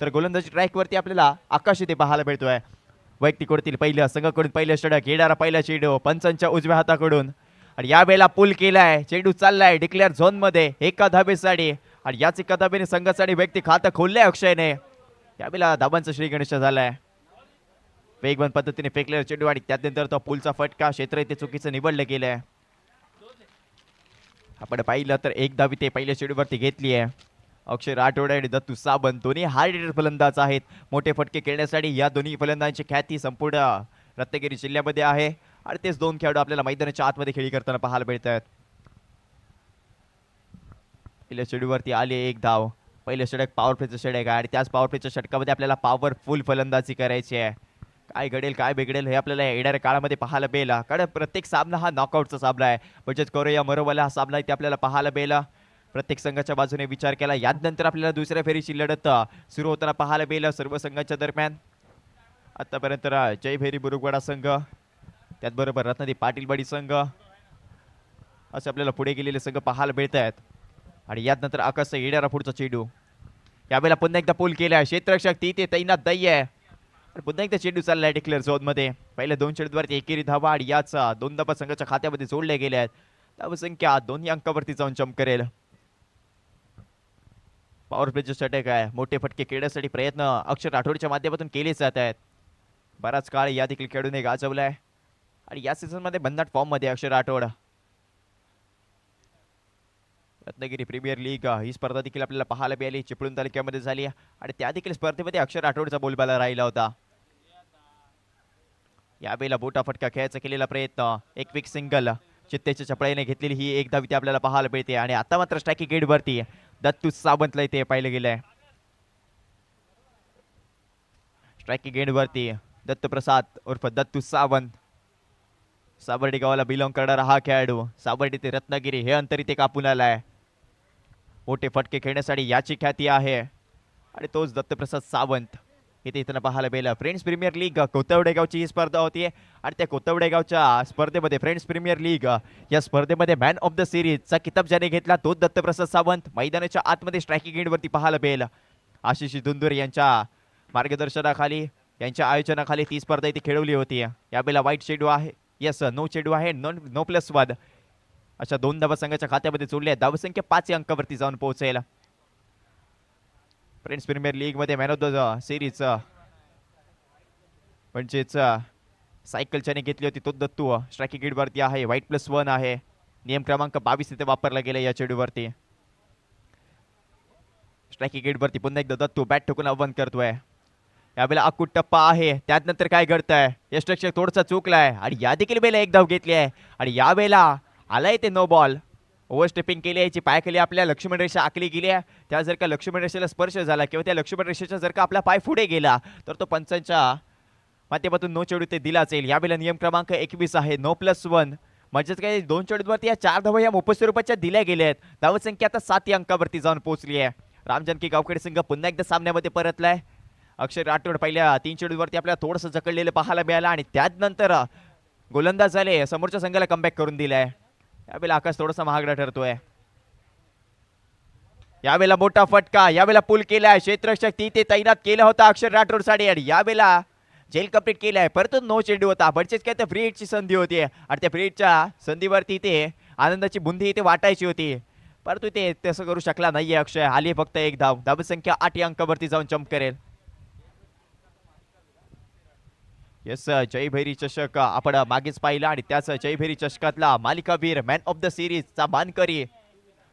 तर गोलंदाजी ट्रॅक वरती आपल्याला आकाश इथे पाहायला मिळतोय. वैयक्तिक वरती पहिल्या संघाकडून पहिलं षटक येणारा पहिला चेंडू पंचांच्या उजव्या हाताकडून आणि यावेळेला पुल केलाय. चेंडू चाललाय डिक्लेअर झोन मध्ये एका धाबेसाठी आणि याच एका धाबेने संघासाठी व्यक्ती खातं खोललंय अक्षयने. यावेळेला धाबांचा श्री गणेश झालाय. वेगवान पद्धतीने फेकलेला चेंडू आणि त्यानंतर तो पुलचा फटका क्षेत्र इथे चुकीचं निवडलं गेलंय. आपण पाहिलं तर एक धाव ते पहिल्या चेंडूवरती घेतली आहे. अक्षय राठोड आणि दत्तू सावंत दोन्ही हार्ड हिटर फलंदाज आहेत. मोठे फटके खेळण्यासाठी या दोन्ही फलंदाजांची ख्याती संपूर्ण रत्नागिरी जिल्ह्यामध्ये आहे आणि तेच दोन खेळाडू आपल्याला मैदानाच्या आतमध्ये खेळी करताना पाहायला मिळत आहेत. पहिल्या चेंडूवरती आले एक धाव. पहिलं षटक पॉवर प्लेचं षटक आहे आणि त्याच पॉवर प्लेच्या षटकामध्ये आपल्याला पॉवरफुल फलंदाजी करायची आहे. काय घडेल काय बिघडेल हे आपल्याला येणाऱ्या काळामध्ये पाहायला मिळेल. कारण प्रत्येक सामना हा नॉकआउटचा सामना आहे. बचत करो या मरोवाला हा सामना इथे आपल्याला पाहायला मिळेल. प्रत्येक संघाच्या बाजूने विचार केला. यानंतर आपल्याला दुसऱ्या फेरीची लढत सुरू होताना पाहायला मिळेल सर्व संघांच्या दरम्यान. आतापर्यंत जय भैरी बुरुगवाडा संघ त्याचबरोबर रत्नागिरी पाटीलवाडी संघ असे आपल्याला पुढे गेलेले संघ पाहायला मिळत आहेत. आणि यानंतर आकाश येणारा पुढचा चेंडू यावेळेला पुन्हा एकदा पूल केलाय. क्षेत्ररक्षक ती ते तैनात दय्य आहे. पुन्हा एकदा चेंडू चाललाय डिक्लेअर झोन मध्ये. पहिल्या दोन चेंडूवरती एकेरी धावा आणि याच दोन धावा संघाच्या खात्यामध्ये जोडल्या गेल्या आहेत. धाव संख्या दोन्ही अंकावरती जाऊन चम करेल. पॉवर प्लेचे षटक आहे. मोठे फटके खेळण्यासाठी प्रयत्न अक्षर राठोडच्या माध्यमातून केले जात आहेत. बराच काळ या देखील खेळूने गाजवलाय आणि या सीझन मध्ये भन्नाट फॉर्म मध्ये अक्षर राठोड. रत्नागिरी प्रीमियर लीग ही स्पर्धा देखील आपल्याला पाहायला मिळाली. चिपळूण तालुक्यामध्ये झाली आणि त्या देखील स्पर्धेमध्ये अक्षर राठोडचा बोलबाला राहिला होता. यावेळेला बोटा फटका खेळायचा केलेला प्रयत्न एक विक सिंगल चित्तेच्या चपळाईने घेतलेली ही एक धाव इथे आपल्याला पाहायला मिळते. आणि आता मात्र स्ट्रायकिंग गेट वरती दत्तू सावंतला इथे पाहिलं गेलंय. स्ट्रायकिंग गेट वरती दत्तप्रसाद उर्फ दत्तू सावंत. सावर्डी गावाला बिलॉंग करणारा हा खेळाडू. सावर्डी ते रत्नागिरी हे अंतर इथे कापून आलाय. मोठे फटके खेळण्यासाठी याची ख्याती आहे आणि तोच दत्तप्रसाद सावंत इथे इथं पाहायला मिळालं. फ्रेंड्स प्रीमियर लीग कोतवडे गावची ही स्पर्धा होती आणि त्या कोतवडे गावच्या स्पर्धेमध्ये फ्रेंड्स प्रीमियर लीग या स्पर्धेमध्ये मॅन ऑफ द सिरीजचा किताब ज्याने घेतला तोच दत्तप्रसाद सावंत. मैदानाच्या आतमध्ये स्ट्रायकिंग गेटवरती पाहायला मिळेल. आशिष दुंदूर यांच्या मार्गदर्शनाखाली यांच्या आयोजनाखाली ती स्पर्धा इथे खेळवली होती. यावेळेला वाईट चेंडू आहे. यस नो चेंडू आहे. नो प्लस वन अशा दोन धावा संघाच्या खात्यामध्ये जोडल्या. धावसंख्या 5 अंकावरती जाऊन पोहोचेल. फ्रेंड्स प्रीमियर लीग मध्ये मॅन ऑफ द सिरीज म्हणजेच सायकल ज्याने घेतली होती तो दत्तू स्ट्रायकिंग गेट वरती आहे. व्हाईट प्लस वन आहे. नियम क्रमांक 22 इथे वापरला गेला या चेंडूवरती. स्ट्रायकिंग गेट वरती पुन्हा एकदा दत्तू बॅट ठोकून आव्हान करतोय. यावेळेला अकुट टप्पा आहे. त्यानंतर काय घडतंय यष्टरक्षक थोडसा चुकलाय आणि या देखील वेळेला एक धाव घेतली आहे आणि यावेळेला आलाय ते नो बॉल. ओव्हर स्टेपिंग केली याची पायाखाली आपल्या लक्ष्मण रेषा आखली गेली आहे. त्या जर का लक्ष्मण रेषेला स्पर्श झाला किंवा त्या लक्ष्मण रेषेचा जर का आपला पाय पुढे गेला तर तो पंचांच्या माध्यमातून नो चेंडू ते दिला जाईल. यावेळेला नियम क्रमांक 21 आहे. नो प्लस वन म्हणजेच काय दोन चेंडूवरती या 4 धावा या मोफत स्वरूपाच्या दिल्या गेल्या आहेत. धावसंख्या आता 7 या अंकावरती जाऊन पोहोचली आहे. रामजनकी गावकडे संघ पुन्हा एकदा सामन्यामध्ये परतलाय. अक्षर राठोड पहिल्या 3 चेंडूवरती आपल्याला थोडंसं जकडलेलं पाहायला मिळालं आणि त्यानंतर गोलंदाज झाले समोरच्या संघाला कमबॅक करून दिलाय. यावेळेला आकाश थोडासा महागडा ठरतोय. यावेळेला मोठा फटका. यावेळेला पूल केलाय. क्षेत्ररक्षक ती ते तैनात केला होता अक्षर राठोड साठी आणि यावेळेला जेल कंप्लीट केलाय. परंतु नो चेंडू होता. बडचेच काय तर फ्री हिटची संधी होती आणि त्या फ्री हिटच्या संधीवरती ते आनंदाची बुंदी इथे वाटायची होती परंतु ते तसं करू शकला नाहीये अक्षय. आली फक्त एक धाव. धावसंख्या 8 या अंकावरती जाऊन जंप करेल. येस जय भैरी चषक आपण मागेच पाहिला आणि त्याच जय भैरी चषकातला मालिकावीर मॅन ऑफ द सिरीजचा मानकरी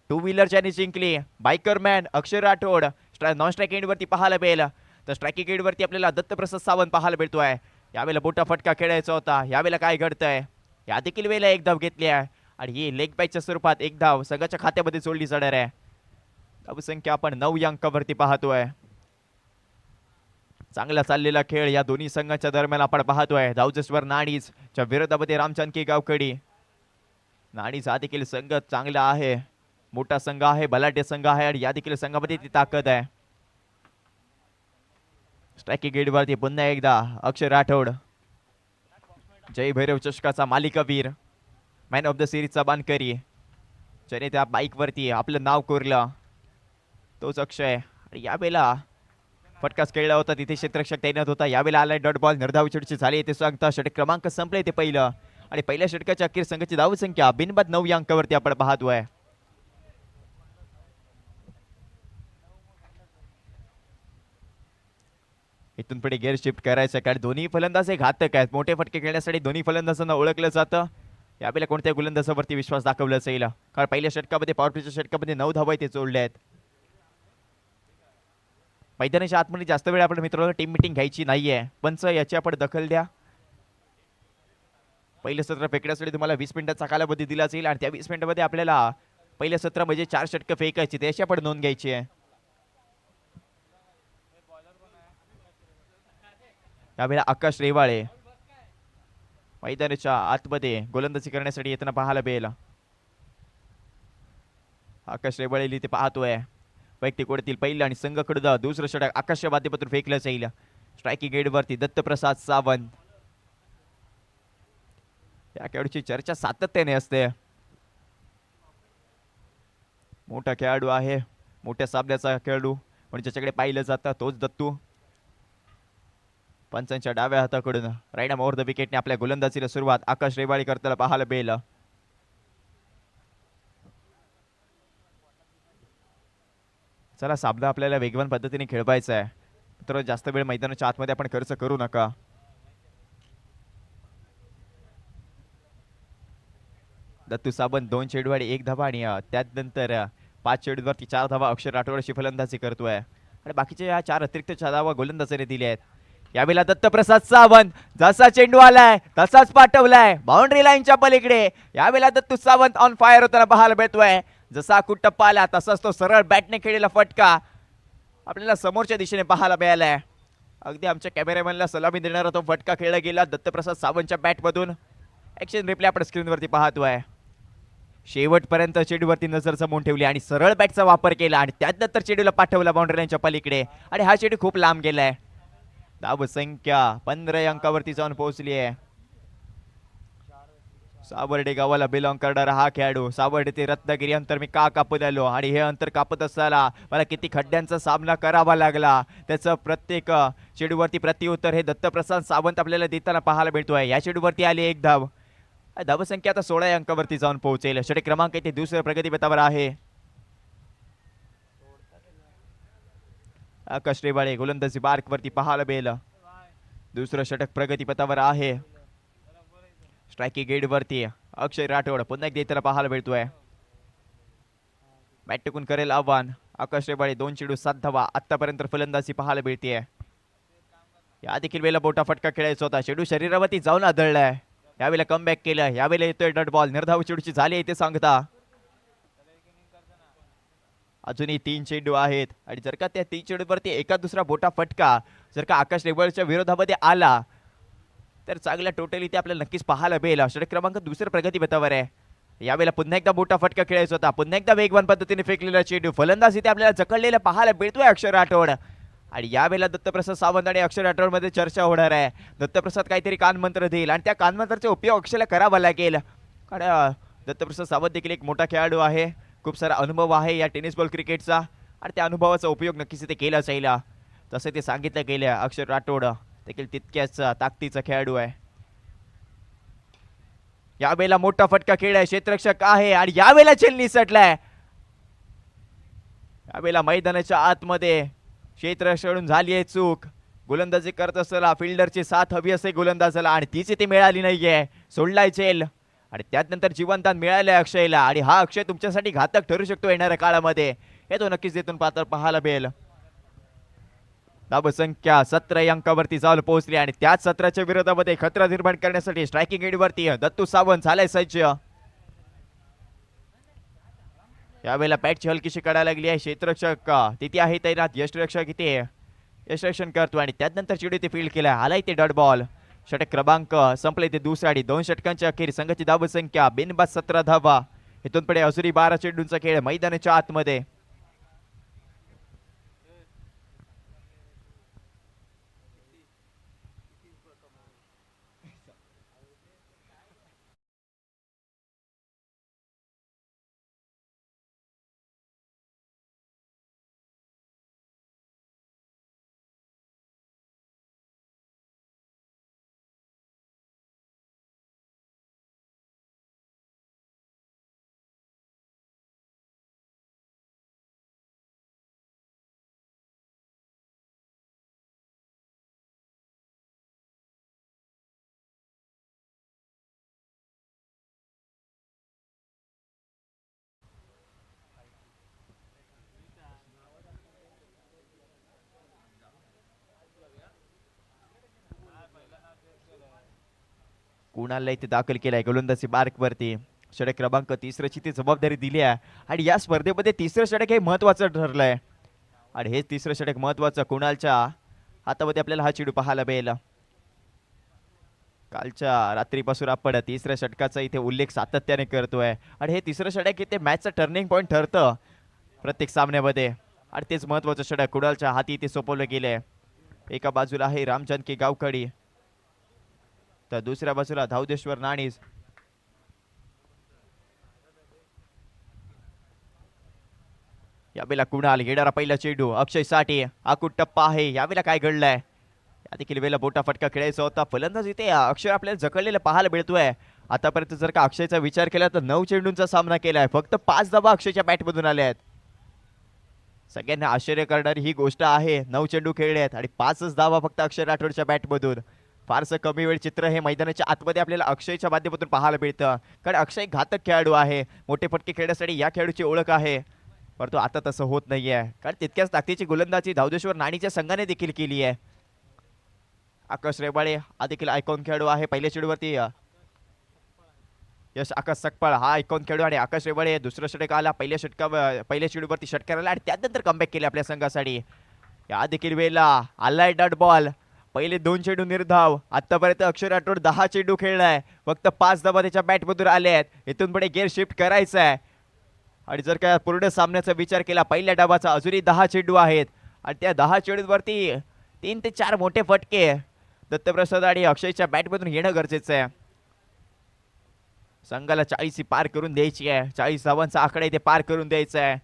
टू व्हीलर ज्याने जिंकली बायकर मॅन अक्षर राठोड नॉन स्ट्राइक एंड वरती पाहायला मिळेल. तर स्ट्रायकिंग एंड वरती आपल्याला दत्तप्रसाद सावंत पाहायला मिळतोय. यावेळेला मोठा फटका खेळायचा होता. यावेळेला काय घडतंय या देखील वेळेला एक धाव घेतली आहे आणि ही लेग बॅकच्या स्वरूपात एक धाव संघाच्या खात्यामध्ये जोडली जाणार आहे. धावसंख्या आपण 9 या अंकावरती पाहतोय. चांगला चाललेला खेळ या दोन्ही संघाच्या दरम्यान आपण पाहतोय. धावजेश्वर नाणीज च्या विरोधामध्ये रामचानकी गावकडी. नाणीज हा देखील संघ चांगला आहे. मोठा संघ आहे. बलाढ्य संघ आहे आणि या देखील संघामध्ये ती ताकद आहे. स्ट्रायकिंग गेट वरती पुन्हा एकदा अक्षर राठोड जय भैरव चषकाचा मालिकावीर मॅन ऑफ द सिरीजचा मानकरी ज्याने त्या बाईक वरती आपलं नाव कोरलं तोच अक्षय. आणि यावेळेला फटकाच खेळला होता तिथे क्षेत्ररक्षक तैनात होता. यावेळेला आलाय डॉट बॉल, निर्धाव चेंडूची झाली ते सांगता षटक क्रमांक संपले ते पहिलं आणि पहिल्या षटकाच्या अखेर संघाची धावसंख्या बिनबाद 9 या अंकावरती आपण पाहतोय. इथून पुढे गेअर शिफ्ट करायचं कारण दोन्ही फलंदाज हे घातक आहेत. मोठे फटके खेळण्यासाठी दोन्ही फलंदाजांना ओळखलं जातं. यावेळेला कोणत्या गोलंदाजावरती विश्वास दाखवला जाईल कारण पहिल्या षटकामध्ये पॉवर प्लेच्या षटकामध्ये 9 धावा ते जोडले आहेत. मैदानाच्या आतमध्ये जास्त वेळ आपण मित्रांनो टीम मिटिंग घ्यायची नाहीये. पंच याची आपण दखल द्या. पहिलं सत्र फेकण्यासाठी तुम्हाला 20 मिनिटाचा कालावधी दिला जाईल आणि त्या 20 मिनिटांमध्ये आपल्याला पहिलं सत्र म्हणजे 4 षटकं फेकायची त्याची आपण नोंद घ्यायची आहे. यावेळेला आकाश रेवाळे मैदानाच्या आतमध्ये गोलंदाजी करण्यासाठी येताना पाहायला मिळेल. आकाश रेवाळे इथे पाहतोय वैयक्तिक ओढतील पहिलं आणि संघाकडून दुसरं षटक आकाशच्या माध्यमातून फेकलं जाईल. स्ट्रायकिंग एंडवरती दत्तप्रसाद सावंत. या खेळाडूची चर्चा सातत्याने असते. मोठा खेळाडू आहे, मोठ्या सामन्याचा खेळाडू पण ज्याच्याकडे पाहिलं जातं तोच दत्तू. पंचांच्या डाव्या हाताकडून राईट आर्म ओव्हर द विकेटने आपल्या गोलंदाजीला सुरुवात आकाश रेवाळे करताना पाहायला मिळेल. चला सामना आपल्याला वेगवान पद्धतीने खेळवायचा आहे तर जास्त वेळ मैदानाच्या आतमध्ये आपण खर्च करू नका. दत्तू सावंत 2 चेंडूवर 1 धावा आणि त्यानंतर 5 चेंडूवरती 4 धावा अक्षर राठोड अशी फलंदाजी करतोय आणि बाकीचे या 4 अतिरिक्त 4 धावा गोलंदाजाने दिल्या आहेत. यावेळेला दत्तप्रसाद सावंत जसा चेंडू आलाय तसाच पाठवलाय बाउंड्री लाईनच्या पलीकडे. यावेळेला दत्तू सावंत ऑन फायर होताना पाहायला मिळतोय. जसा कुट्टप्पा आला तसाच तो सरळ बॅटने खेळलेला फटका आपल्याला समोरच्या दिशेने पाहायला मिळालाय. अगदी आमच्या कॅमेरामॅनला सलामी देणारा तो फटका खेळला गेला दत्तप्रसाद सावंतच्या बॅटमधून. ऍक्शन रिप्ले आपण स्क्रीनवरती पाहतोय. शेवटपर्यंत चेंडूवरती नजर जमवून ठेवली आणि सरळ बॅटचा वापर केला आणि त्यानंतर चेंडूला पाठवला बाउंड्री लाईनच्या पलीकडे आणि हा चेंडू खूप लांब गेलाय. धाव संख्या 15 अंकावरती जाऊन पोहोचली आहे. सावर्डे गावाला बिलॉंग करणारा हा खेळाडू. सावर्डे ते रत्नागिरी अंतर मी का कापत आलो आणि हे अंतर कापत असताना मला किती खड्ड्यांचा सामना करावा लागला त्याचं प्रत्येक चेंडूवरती प्रत्युत्तर हे दत्तप्रसाद सावंत आपल्याला देताना पाहायला मिळतोय. या चेंडूवरती आली एक धाव. धावसंख्या आता 16 अंकावरती जाऊन पोहोचेल. षटक क्रमांक इथे दुसऱ्या प्रगतीपथावर आहे. आकाश रेवाळे गोलंदाजी बार्क वरती पाहायला मिळेल. दुसरं षटक प्रगतीपथावर आहे. स्ट्रायकिंग गेट वरती अक्षय राठोड पुन्हा एकदा त्याला पाहायला मिळतोय. बॅट टिकून करेल आव्हान. आकाश रेवाळे 2 चेंडू 7 धावा आतापर्यंत फलंदाजी पाहायला मिळते. या देखील वेळेला मोठा फटका खेळायचा होता. चेंडू शरीरावरती जाऊन आदळलाय. यावेळेला कमबॅक केलं. यावेळेला येतोय डॉट बॉल. निर्धाव चेंडूची झाली इथे सांगता. अजूनही 3 चेंडू आहेत आणि जर का त्या 3 चेंडूवरती एका दुसरा मोठा फटका जर का आकाश रेवाळच्या विरोधामध्ये आला तर चांगल्या टोटल इथे आपल्याला नक्कीच पाहायला मिळेल. षटक क्रमांक दुसऱ्या प्रगतीपथावर आहे. यावेळेला पुन्हा एकदा मोठा फटका खेळायचा होता. पुन्हा एकदा वेगवान पद्धतीने फेकलेला चेंडू फलंदाज इथे आपल्याला जखडलेला पाहायला मिळतोय अक्षर राठोड आणि यावेळेला दत्तप्रसाद सावंत आणि अक्षर राठोड मध्ये चर्चा होणार आहे. दत्तप्रसाद काहीतरी कानमंत्र देईल आणि त्या कानमंत्राचा उपयोग अक्षरला करावा लागेल कारण दत्तप्रसाद सावंत देखील एक मोठा खेळाडू आहे. खूप सारा अनुभव आहे या टेनिस बॉल क्रिकेटचा आणि त्या अनुभवाचा उपयोग नक्कीच इथे केला जाईल. तसं ते सांगितलं गेलं. अक्षर राठोड देखील तितक्याच ताकदीचा खेळाडू आहे. यावेळेला मोठा फटका खेळलाय. क्षेत्ररक्षक आहे आणि यावेळेला चेल निसटलाय. यावेळेला मैदानाच्या आतमध्ये क्षेत्ररक्षकडून झाली आहे चूक. गोलंदाजी करत असताना फिल्डरची साथ हवी असे गोलंदाजाला आणि तीच इथे मिळाली नाहीये. सोडलाय चेल आणि त्यानंतर जीवनदान मिळालंय अक्षयला आणि हा अक्षय तुमच्यासाठी घातक ठरू शकतो येणाऱ्या काळामध्ये. हे तो नक्कीच इथून पाहायला मिळेल. धावसंख्या 17 अंकावरती जाऊन पोहोचली आणि त्याच 17च्या विरोधामध्ये खतरा निर्माण करण्यासाठी स्ट्रायकिंग एंडवरती दत्तू सावंत झालाय सज्ज. यावेळेला बॅटची हलकीशी काढायला लागली आहे. क्षेत्ररक्षक तिथे आहे तैनात. यष्टरक्षक इथे यष्टरक्षण करतो आणि त्यानंतर चेंडू ते फील्ड केला. आलाय ते डॉट बॉल. षटक क्रमांक संपले ते दुसऱ्या आणि 2 षटकांच्या अखेर संघाची धावसंख्या बिनबाद 17 धावा. इथून पुढे अजूनही 12 चेंडूंचा खेळ मैदानाच्या आतमध्ये. कुणालला इथे दाखल केलाय गोलंदाजी मार्क वरती. षटक क्रमांक 3ची ती जबाबदारी दिली आहे आणि या स्पर्धेमध्ये तिसरं षटक हे महत्वाचं ठरलंय आणि हे तिसरं षटक महत्वाचं. कुणालच्या हातामध्ये आपल्याला हा चेंडू पाहायला मिळेल. कालच्या रात्रीपासून आपण तिसऱ्या षटकाचा इथे उल्लेख सातत्याने करतोय आणि हे तिसरं षटक इथे मॅचचं टर्निंग पॉईंट ठरतं प्रत्येक सामन्यामध्ये आणि तेच महत्वाचं षटक कुणालच्या हाती इथे सोपवलं गेलंय. एका बाजूला आहे रामजानकी गावकडी तर दुसऱ्या बाजूला धावदेश्वर नाणीस. यावेळेला कुणाल येणारा पहिला चेंडू अक्षय साठी आकुट टप्पा आहे. यावेळेला काय घडलंय या देखील वेळेला बोटा फटका खेळायचा होता. फलंदाज इथे अक्षय आपल्याला जखडलेलं पाहायला मिळतोय. आतापर्यंत जर का अक्षयचा विचार केला तर 9 चेंडूंचा सामना केलाय. फक्त 5 धावा अक्षयच्या बॅटमधून आल्या आहेत. सगळ्यांना आश्चर्य करणारी ही गोष्ट आहे. 9 चेंडू खेळले आहेत आणि 5च धावा फक्त अक्षय राठोडच्या बॅटमधून. फारसं कमी वेळ चित्र हे मैदानाच्या आतमध्ये आपल्याला अक्षयच्या माध्यमातून पाहायला मिळतं कारण अक्षय घातक खेळाडू आहे. मोठे फटके खेळण्यासाठी या खेळाडूची ओळख आहे. परंतु आता तसं होत नाहीये कारण तितक्याच ताकदीची गोलंदाजी धावदेश्वर नाणीच्या संघाने देखील केली आहे. आकाश रेबाळे हा देखील आयकॉन खेळाडू आहे. पहिल्या चेंडूवरती यश आकाश सकपाळ हा आयकॉन खेळाडू आणि आकाश रेबाळे दुसरं षटक आला. पहिल्या चेंडूवरती षटकार आला आणि त्यानंतर कमबॅक केले आपल्या संघासाठी. या देखील वेळेला आलाय डॉट बॉल. पहिले 2 चेंडू निर्धाव. आतापर्यंत अक्षय राठोड 10 चेंडू खेळलाय. फक्त 5 धावा त्याच्या बॅटमधून आले आहेत. इथून पुढे गेअर शिफ्ट करायचा आहे आणि जर का पूर्ण सामन्याचा विचार केला पहिल्या डावाचा अजूनही 10 चेंडू आहेत आणि त्या 10 चेंडूवरती 3 ते 4 मोठे फटके दत्तप्रसाद आणि अक्षयच्या बॅटमधून येणं गरजेचं आहे. संघाला 40 पार करून द्यायची आहे. 40 धावांचा आकडा इथे पार करून द्यायचा आहे.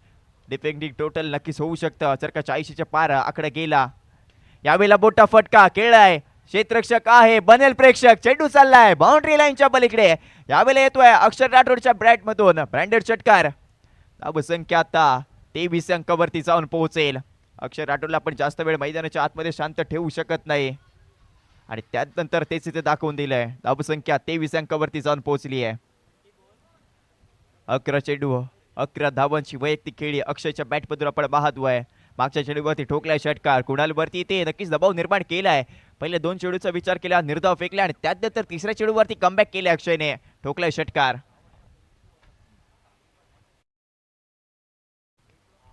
डिफेंडिंग टोटल नक्कीच होऊ शकतं जर का 40च्या पार आकडा गेला. यावेळेला मोठा फटका खेळलाय. क्षेत्ररक्षक आहे बनेल प्रेक्षक. चेंडू चाललाय बाउंड्री लाईनच्या पलीकडे. यावेळेला येतोय अक्षर राठोडच्या बॅटमधून ब्रँडेड षटकार. धावसंख्या आता 23 अंकावरती जाऊन पोहोचेल. अक्षर राठोडला आपण जास्त वेळ मैदानाच्या आतमध्ये शांत ठेवू शकत नाही आणि त्यानंतर तेच इथे दाखवून दिलंय. धावसंख्या 23 अंकावरती जाऊन पोहोचली आहे. 11 चेंडू 11 धावांची वैयक्तिक खेळी अक्षयच्या बॅटमधून आपण पाहतोय. मागच्या चेंडूवरती ठोकलाय षटकार. कुणालवरती ते नक्कीच दबाव निर्माण केलाय. पहिले 2 चेंडूचा विचार केला निर्धाव फेकला आणि त्यानंतर तिसऱ्या चेंडूवरती कमबॅक केले अक्षयने. ठोकलाय षटकार.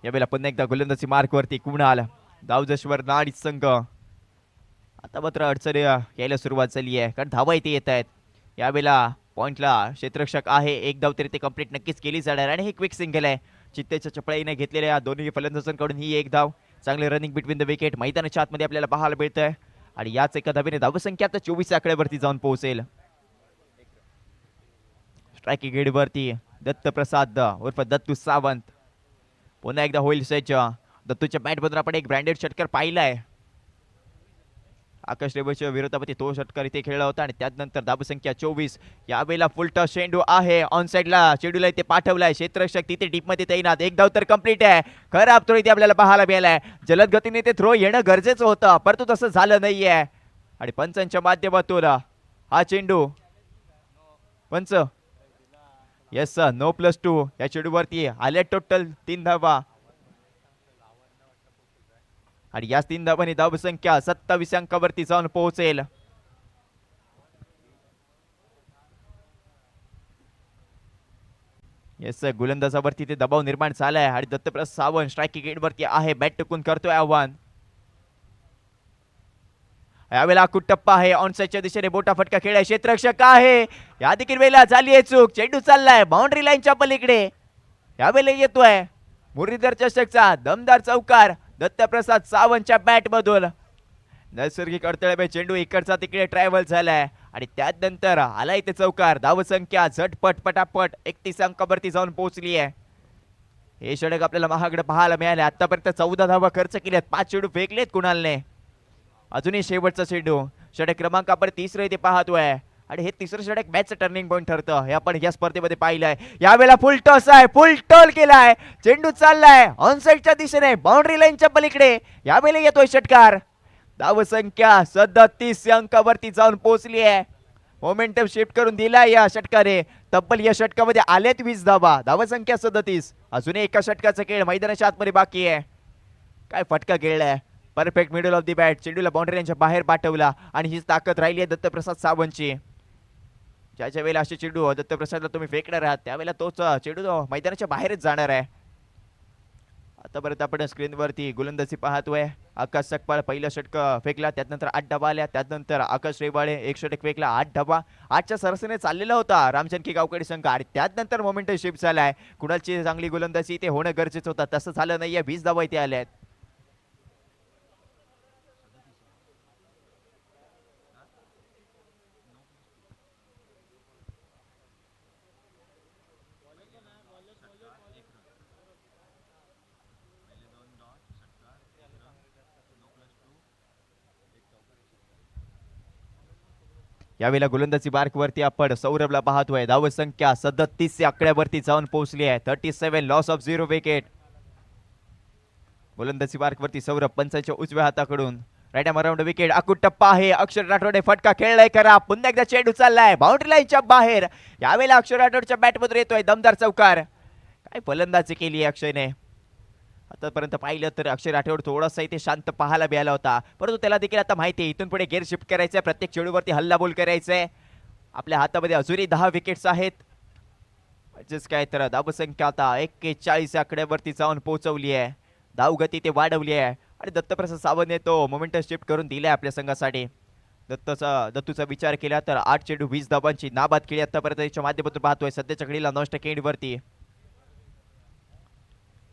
यावेळेला पुन्हा एकदा गोलंदाजी मार्क वरती कुणाल. धावदेश्वर नाणीस संघ आता मात्र अडचणी यायला सुरुवात झाली आहे कारण धावा इथे येत आहेत. यावेळेला पॉइंटला क्षेत्ररक्षक आहे. एक धाव तरी ते कंप्लीट नक्कीच केली जाणार आणि हे क्विक सिंगल आहे. चित्तेच्या चपळाईने घेतलेल्या दोन्ही फलंदाजांकडून ही एक धाव. चांगले रनिंग बिटवीन द विकेट मैदानाच्या आतमध्ये आपल्याला पाहायला मिळतंय आणि याच एका धावेने धावसंख्या आता 24 आकड्यावरती जाऊन पोहोचेल. स्ट्रायकिंग हेडवरती दत्तप्रसाद उर्फ दत्तू सावंत. पुन्हा एकदा होईल सज्ज. दत्तूच्या बॅटमधून आपण एक ब्रँडेड षटकार पाहिलाय. आकाश रेबाच्या विरोधामध्ये तो षटकार इथे खेळला होता आणि त्यानंतर धावसंख्या 24. यावेळेला फुल टॉस चेंडू आहे. ऑन साइडला चेंडूला इथे पाठवलाय. क्षेत्ररक्षक तिथे डीप मध्ये तैनात. एक धाव तर कंप्लीट आहे. खराब थ्रो इथे आपल्याला पाहायला मिळालाय. जलद गतीने ते थ्रो येणं गरजेचं होतं परंतु तसं झालं नाहीये आणि पंचांच्या माध्यमातून हा चेंडू पंच येस नो +2 या चेंडूवरती आले टोटल 3 धावा आणि या 3 धावांनी धावसंख्या 27 अंकावरती जाऊन पोहोचेल. येस गोलंदाजावरती ते दबाव निर्माण झालाय आणि दत्तप्रसाद सावंत स्ट्रायकिंग एंडवरती आहे. बॅट टिकून करतोय आव्हान. यावेळेला कुट्टप्पा आहे. ऑनसाइडच्या दिशेने बोटा फटका खेळाय. क्षेत्ररक्षक आहे. या देखील वेळेला झाली आहे चूक. चेंडू चाललाय बाउंड्री लाईनच्या पलीकडे. यावेळेला येतोय मुरलीधर चषकचा दमदार चौकार दत्तप्रसाद सावंतच्या बॅट मधून. नैसर्गिक अडथळ्यामुळे चेंडू इकडचा तिकडे ट्रॅव्हल झालाय आणि त्यानंतर आला इथे चौकार. धावसंख्या झटपट पटापट 31 अंकावरती जाऊन पोहोचली आहे. हे षटक आपल्याला महागडे पाहायला मिळाले. आतापर्यंत 14 धावा खर्च केल्यात. 5 चेंडू फेकलेत कुणालने. अजूनही शेवटचा चेंडू. षटक क्रमांक आपण 3 इथे पाहतोय आणि हे तिसरं षटक मॅचचं टर्निंग पॉईंट ठरतं हे आपण या स्पर्धेमध्ये पाहिलंय. यावेळेला फुल टॉस आहे. फुल टॉल केलाय. चेंडू चाललाय ऑन साइडच्या दिशेने बाउंड्री लाईनच्या पलीकडे. यावेळेला येतोय षटकार. धावसंख्या 37 अंकावरती जाऊन पोहोचली आहे. मोमेंटम शिफ्ट करून दिलाय या षटकाने. तब्बल या षटकामध्ये आलेत 20 धावा. धावसंख्या 37. अजूनही एका षटकाचा खेळ मैदानाच्या आतमध्ये बाकी आहे. काय फटका खेळलाय. Perfect middle of the bat. चेंडूला बाउंड्री लाईनच्या बाहेर पाठवला आणि हीच ताकद राहिली आहे दत्तप्रसाद सावंतची. ज्याच्या वेळेला असे चेंडू दत्तप्रसादला तुम्ही फेकणार आहात त्यावेळेला तोच चेंडू मैदानाच्या बाहेरच जाणार आहे. आतापर्यंत आपण स्क्रीनवरती गोलंदाजी पाहतोय. आकाश सकपाळ पहिला षटक फेकला, त्यानंतर 8 डबा आल्या, त्यानंतर आकाश रेवाळे एक षटक फेकला, 8 डबा. 8च्या सरसने चाललेला होता रामचंद्र गावकडी संघ आणि त्यानंतर मोमेंटम शिफ्ट झालाय. कुणाची चांगली गोलंदाजी ते होणं गरजेचं होतं, तसं झालं नाहीये. 20 धावा इथे आल्यात. यावेळेला गोलंदाजी बार्क वरती आपण सौरभला पाहतोय. धाव संख्या 37 आकड्यावरती जाऊन पोहोचली आहे. 37 लॉस ऑफ 0 विकेट. गोलंदाजी बार्क वरती सौरभ पंचांच्या उजव्या हाताकडून राईट आर्म अराउंड विकेट. अकुट टप्पा आहे. अक्षर राठोडने फटका खेळलाय करा. पुन्हा एकदा चेंडू चाललाय बाउंड्री लाईनच्या बाहेर. यावेळेला अक्षर राठोडच्या बॅटमधून येतोय दमदार चौकार. काय फलंदाजी केली आहे अक्षयने. आतापर्यंत पाहिलं तर अक्षय राठोड थोडासा इथे शांत पाहायला मिळाला होता, परंतु त्याला देखील आता माहिती आहे इथून पुढे गेअर शिफ्ट करायचंय, प्रत्येक चेंडूवरती हल्ला बोल करायचंय. आपल्या हातामध्ये अजूनही 10 विकेट्स आहेत. म्हणजेच काय तर धावसंख्या आता 41 आकड्यावरती जाऊन पोहोचवली आहे. धावगती ते वाढवली आहे आणि दत्तप्रसाद सावंतने तो मोमेंटम शिफ्ट करून दिलाय आपल्या संघासाठी. दत्तूचा विचार केला तर 8 चेंडू 20 धावांची नाबाद केली आतापर्यंत याच्या माध्यमातून पाहतोय. सध्याच्या घडीला 9% वरती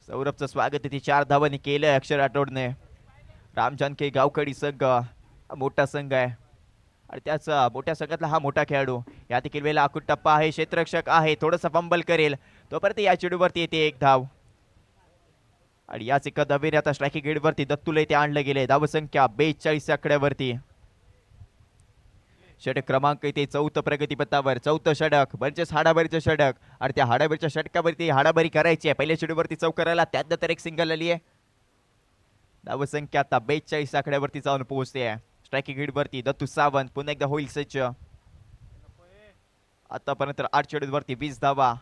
सौरभचं स्वागत इथे 4 धावांनी केलंय अक्षर राठोडने. रामजानकी गावकडी संघ मोठा संघ आहे आणि त्याच मोठ्या संघातला हा मोठा खेळाडू. या देखील वेळेला अकुट टप्पा आहे, क्षेत्ररक्षक आहे, थोडंसं फंबल करेल तोपर्यंत या चेंडूवरती येते एक धाव आणि याच एका धावेने आता स्ट्रायकिंग गेटवरती दत्तूला इथे आणलं गेले. धावसंख्या 42 आकड्यावरती. षटक क्रमांक इथे 4 प्रगतीपथावर. 4 षटक म्हणजेच हाडाबारीचं षटक आणि त्या हाडाबारीच्या षटकावरती हाडाबारी करायची आहे. पहिल्या चेंडूवरती चौकाराला त्यानंतर एक सिंगल आली आहे. धावसंख्या आता 42 आकड्यावरती जाऊन पोहोचते आहे. स्ट्रायकिंग गेटवरती दत्तू सावंत पुन्हा एकदा होईल सज्ज. आतापर्यंत 8 चेंडूवरती 20 धावा.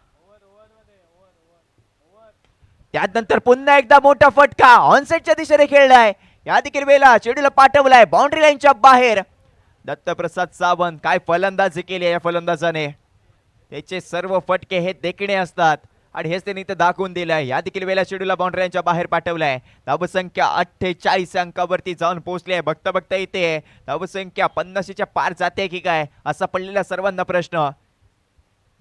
त्यानंतर पुन्हा एकदा मोठा फटका ऑनसेटच्या दिशेने खेळलाय. या देखील वेळेला चेंडूला पाठवलाय बाउंड्री लाईनच्या बाहेर. दत्तप्रसाद सावंत काय फलंदाजी केली या फलंदाजाने. त्याचे सर्व फटके हे देखणे असतात आणि हेच त्यांनी इथं दाखवून दिलंय. या देखील वेळेला चेंडूला बाउंड्री लाईनच्या बाहेर पाठवलाय. धावसंख्या 48 अंकावरती जाऊन पोहोचली आहे. बघता बघता इथे धावसंख्या 50च्या पार जाते की काय असा पडलेला सर्वांना प्रश्न.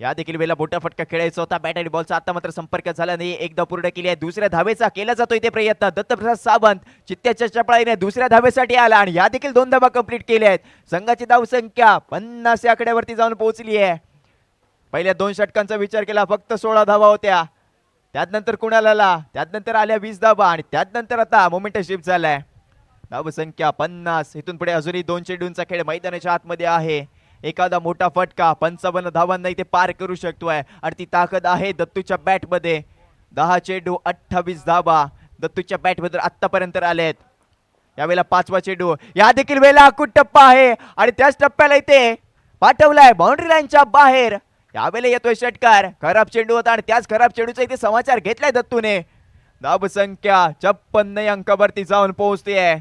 या देखील वेळेला मोठा फटका खेळायचा होता. बॅट आणि बॉलचा आता मात्र संपर्क झाला नाही. एकदा पूर्ण केली आहे. दुसऱ्या धावेचा केला जातो इथे प्रयत्न. दत्तप्रसाद सावंत चित्त्याच्या चपळाईने दुसऱ्या धावेसाठी आला आणि या देखील 2 धावा कंप्लीट केल्या आहेत. संघाची धावसंख्या 50 आकड्यावरती जाऊन पोहोचली आहे. पहिल्या 2 षटकांचा विचार केला फक्त 16 धावा होत्या. त्यानंतर कुणाला त्यानंतर आल्या 20 धावा आणि त्यानंतर आता मोमेंटम शिफ्ट झालाय. धावसंख्या 50. इथून पुढे अजूनही 2 चेंडूंचा खेळ मैदानाच्या आतमध्ये आहे. एखादा मोठा फटका 55 धावांना इथे पार करू शकतोय आणि ती ताकद आहे दत्तूच्या बॅट मध्ये. 10 चेंडू 28 धावा दत्तूच्या बॅट मध्ये आतापर्यंत आलेत. यावेळेला 5वा चेंडू. या देखील वेळेला अकुट टप्पा आहे आणि त्याच टप्प्याला इथे पाठवलाय बाउंड्री लाईनच्या बाहेर. यावेळेला येतोय षटकार. खराब चेंडू होता आणि त्याच खराब चेंडूचा इथे समाचार घेतलाय दत्तूने. धावसंख्या 56 अंकावरती जाऊन पोहोचते.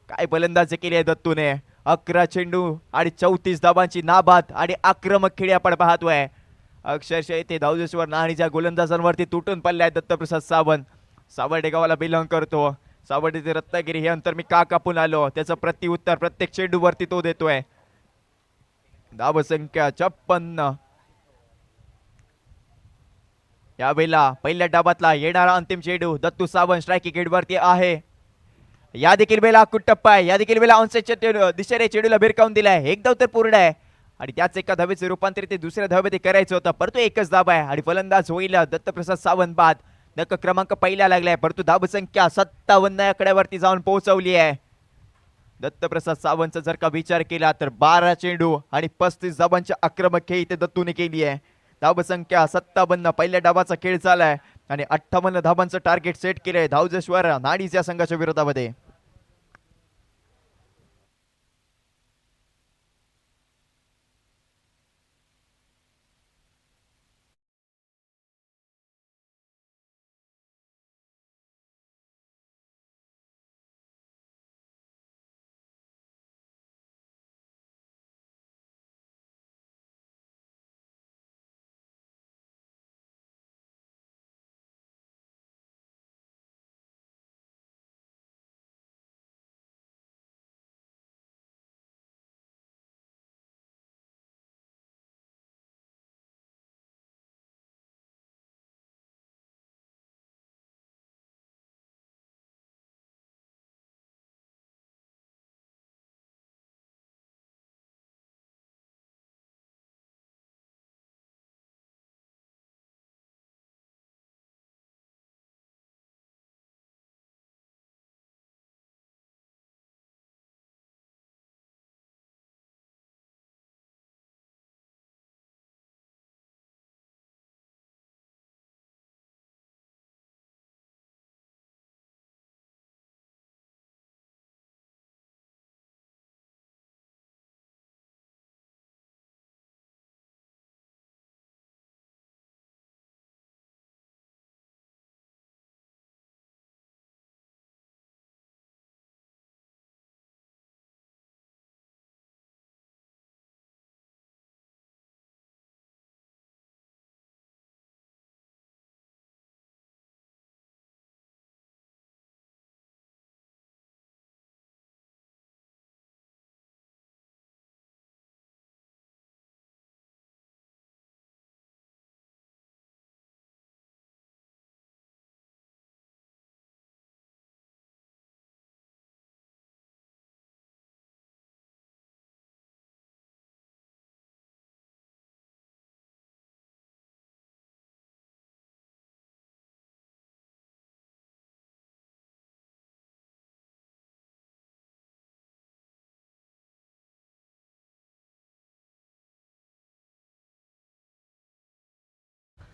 काय फलंदाजी केली आहे दत्तूने. 11 चेंडू आणि 34 धावांची नाबाद आणि आक्रमक खेळी आपण पाहतोय. अक्षरशः इथे धावजेश्वर नाणीच्या गोलंदाजांवरती तुटून पडलाय दत्तप्रसाद सावंत. सावर्डे गावाला बिलॉंग करतो. सावर्डे ते रत्नागिरी हे अंतर मी का कापून आलो त्याचं प्रत्युत्तर प्रत्येक चेंडूवरती तो देतोय. धावसंख्या 56. यावेळेला पहिल्या डाबातला येणारा अंतिम चेंडू दत्तू सावंत स्ट्रायकिंग गेटवरती आहे. या देखील वेळेला अकुट टप्पा आहे. या देखील वेळेला ऑनसेटच्या दिशेने चेंडूला भिरकावून दिलाय. एक धाव तर पूर्ण आहे आणि त्याच एका धावेचे रूपांतर ते दुसऱ्या धावेमध्ये करायचं होतं, परंतु एकच धाव आहे आणि फलंदाज होईल दत्तप्रसाद सावंत बाद. धक्का क्रमांक पहिला लागलाय, परंतु धावसंख्या 57 आकड्यावरती जाऊन पोहोचवली आहे. दत्तप्रसाद सावंतचा जर का विचार केला तर 12 चेंडू आणि 35 धावांची आक्रमक खेळी इथे दत्तूने केली आहे. धावसंख्या 57. पहिल्या डावाचा खेळ झालाय आणि 58 धावांचं टार्गेट सेट केलंय धावजेश्वर नाडीज या संघाच्या विरोधामध्ये.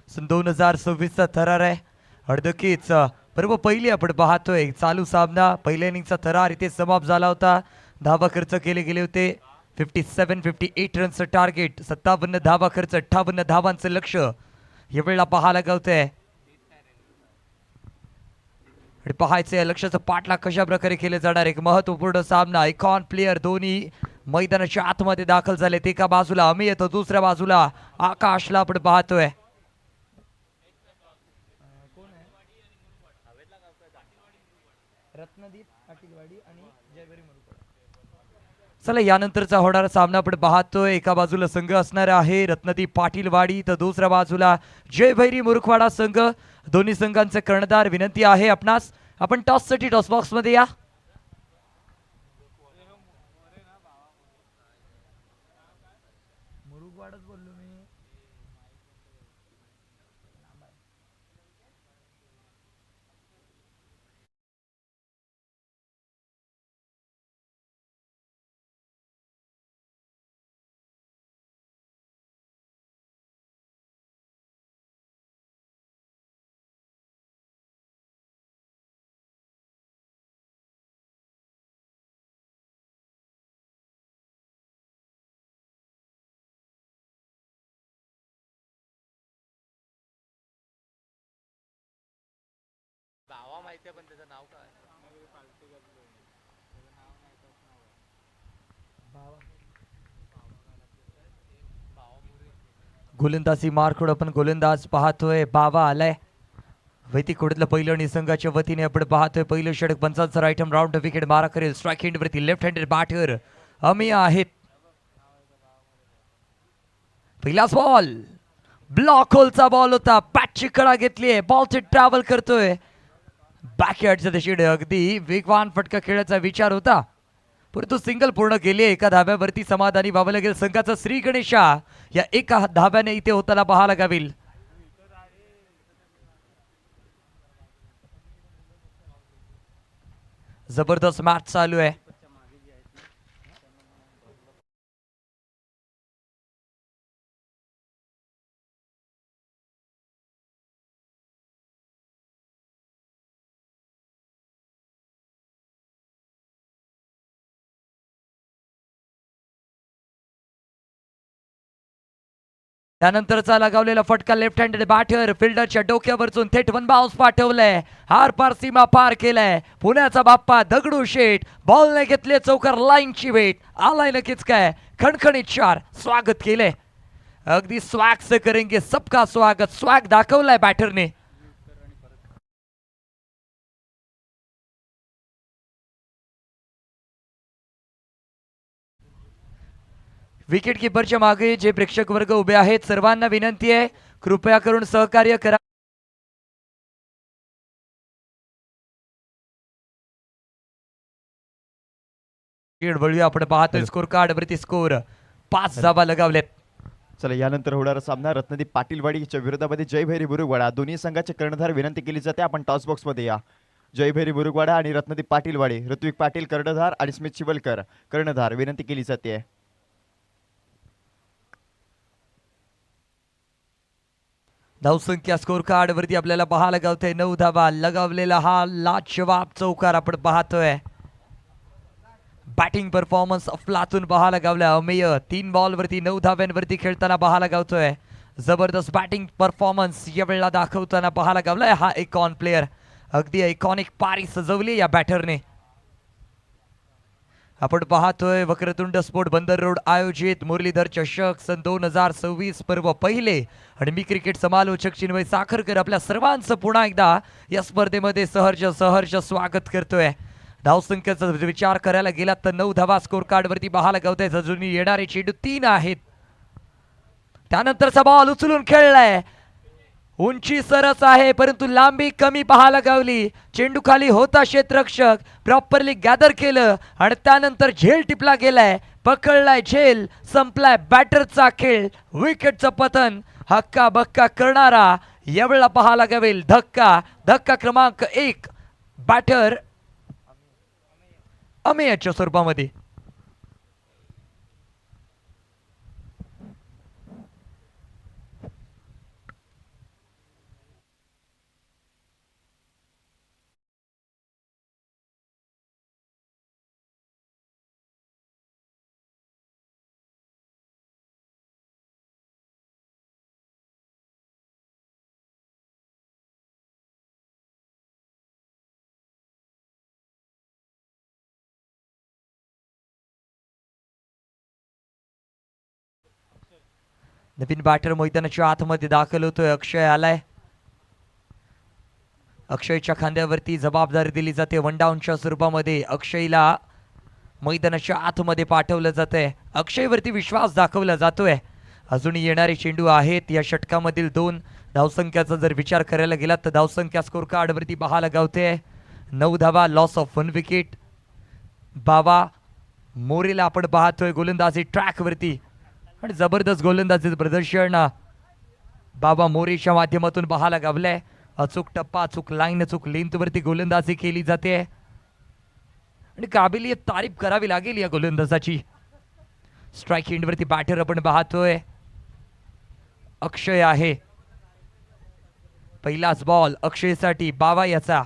सन 2026चा थरार आहे. अर्धकीच बरोबर पहिली आपण पाहतोय चालू सामना पहिल्या इनिंगचा थरार इथे समाप्त झाला होता. धावा खर्च केले गेले होते 57-58 रनचं टार्गेट, 57 धावा खर्च, 58 धावांचं लक्ष यावेळेला पाहायला गावतंय. आणि पाहायचंय लक्षाचं पाठला कशा प्रकारे केले जाणार. एक महत्वपूर्ण सामना. आयकॉन प्लेयर दोन्ही मैदानाच्या आतमध्ये दाखल झालेत. एका बाजूला अमिय तर दुसऱ्या बाजूला आकाशला आपण पाहतोय. चला यानंतरचा होणारा सामना आपण पाहतोय. एका बाजूला संघ असणार आहे रत्नदीप पाटीलवाडी तर दुसऱ्या बाजूला जयभैरी मुरुखवाडा संघ. दोन्ही संघांचे कर्णधार विनंती आहे आपणास आपण टॉससाठी टॉस बॉक्स मध्ये या. गोलंदाजी मार्कड आपण गोलंदाज पाहतोय. बाबा आलाय वैतिकोडीतलं पहिलं आणि संघाच्या वतीने आपण पाहतोय. पहिलं षटक 55 आयटम राऊंड विकेट मारा करेल. स्ट्राईक हँड वरती लेफ्ट हँडेड बॅटर अमिया आहेत. पहिलाच बॉल ब्लॉक होलचा बॉल होता. पॅचची कडा घेतलीये. बॉलचे ट्रॅव्हल करतोय बॅकयार्डच्या दिशेने. अगदी वेगवान फटका खेळायचा विचार होता परंतु सिंगल पूर्ण केली. एका धाब्यावरती समाधानी व्हावं लागेल संघाचा श्री गणेशा. या एका धाब्याने इथे होताना पाहायला गावील. जबरदस्त मॅच चालू आहे. त्यानंतरचा लगावलेला फटका लेफ्ट हँडेड बॅटर फिल्डरच्या डोक्यावरचून थेट वन बाउन्स पाठवलंय. हार पार सीमा पार केलाय. पुण्याचा बाप्पा दगडू शेठ बॉलने घेतले चौकार. लाईनची वेट आलाय नक्कीच काय खणखणीत चार. स्वागत केलंय अगदी स्वॅग से करेंगे सबका स्वागत. स्वॅग दाखवलाय बॅटरने. विकेट किपरच्या मागे जे प्रेक्षक वर्ग उभे आहेत सर्वांना विनंती आहे कृपया करून सहकार्य करा. वळूया आपण पाहतोय स्कोर कार्ड वरती स्कोर 5 धावा लगावलेत. चला यानंतर होणारा सामना रत्नदीप पाटीलवाडीच्या विरोधामध्ये जयभैरी मुरुगवाडा. दोन्ही संघाचे कर्णधार विनंती केली जाते आपण टॉस बॉक्स मध्ये या. जयभैरी मुरुगवाडा आणि रत्नदीप पाटीलवाडी. ऋत्विक पाटील कर्णधार आणि स्मित चिवलकर कर्णधार विनंती केली जाते. धावसंख्या स्कोर कार्ड वरती आपल्याला पाहायला गावतंय 9 धावा. लगावलेला हा लाजवाब चौकार आपण पाहतोय. बॅटिंग परफॉर्मन्स अफलातून पाहायला गावला. अमेय 3 बॉल वरती 9 धाव्यांवरती खेळताना पाहायला गावतोय. जबरदस्त बॅटिंग परफॉर्मन्स यावेळेला दाखवताना पाहायला गावलाय हा आयकॉन प्लेयर. अगदी आयकॉनिक पारी सजवली या बॅटरने. आपण पाहतोय वक्रतुंड स्पोर्ट बंदर रोड आयोजित मुरलीधर चषक सन 2026 पर्व पहिले आणि मी क्रिकेट समालोचक चिन्मय साखरकर आपल्या सर्वांचं पुन्हा एकदा या स्पर्धेमध्ये सहर्ष स्वागत करतोय. धावसंख्येचा विचार करायला गेला तर 9 धावा स्कोर कार्ड वरती पाहायला गावतंय. अजून येणारे चेंडू 3 आहेत. त्यानंतरचा बॉल उचलून खेळलाय. उंची सरस आहे परंतु लांबी कमी पाहायला गावली. चेंडू खाली होता क्षेत्ररक्षक प्रॉपरली गॅदर केलं आणि त्यानंतर झेल टिपला गेलाय. पकडलाय झेल. संपलाय बॅटरचा खेळ. विकेटचं पतन हक्का बक्का करणारा यावेळेला पाहायला गावेल. धक्का क्रमांक 1 बॅटर अमेयच्या स्वरूपामध्ये. नवीन बॅटर मैदानाच्या आतमध्ये दाखल होतोय. अक्षय आलाय. अक्षयच्या खांद्यावरती जबाबदारी दिली जाते. वन डाऊनच्या स्वरूपामध्ये अक्षयला मैदानाच्या आतमध्ये पाठवलं जातंय. अक्षयवरती विश्वास दाखवला जातोय. अजूनही येणारे चेंडू आहेत. या षटकामधील 2 धावसंख्याचा जर विचार करायला गेला तर धावसंख्या स्कोर कार्डवरती पाहायला गावते 9 धावा, लॉस ऑफ 1 विकेट. बाबा मोरेला आपण पाहतोय गोलंदाजी ट्रॅकवरती आणि जबरदस्त गोलंदाजीचं प्रदर्शन बाबा मोरेच्या माध्यमातून पाहायला गावलंय. अचूक टप्पा, अचूक लाईन, अचूक लेंथवरती गोलंदाजी केली जाते आणि काबिलियत तारीफ करावी लागेल या गोलंदाजाची. स्ट्राईक एंडवरती बॅटर आपण पाहतोय अक्षय आहे. पहिलाच बॉल अक्षयसाठी. बाबा याचा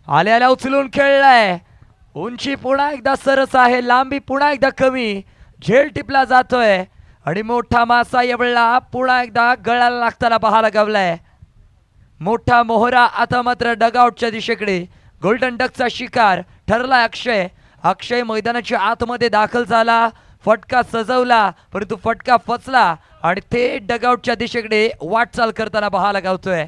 आल्याला उचलून खेळलाय. उंची पुन्हा एकदा सरस आहे, लांबी पुन्हा एकदा कमी. झेल टिपला जातोय आणि मोठा मासा यावेळेला पुन्हा एकदा गळाला लागताना पाहायला गावलाय. मोठा मोहरा आता मात्र डगआउटच्या दिशेकडे. गोल्डन डकचा शिकार ठरला अक्षय. अक्षय मैदानाच्या आतमध्ये दाखल झाला. फटका सजवला परंतु फटका फचला आणि थेट डगआउटच्या दिशेकडे वाटचाल करताना पाहायला गावतोय.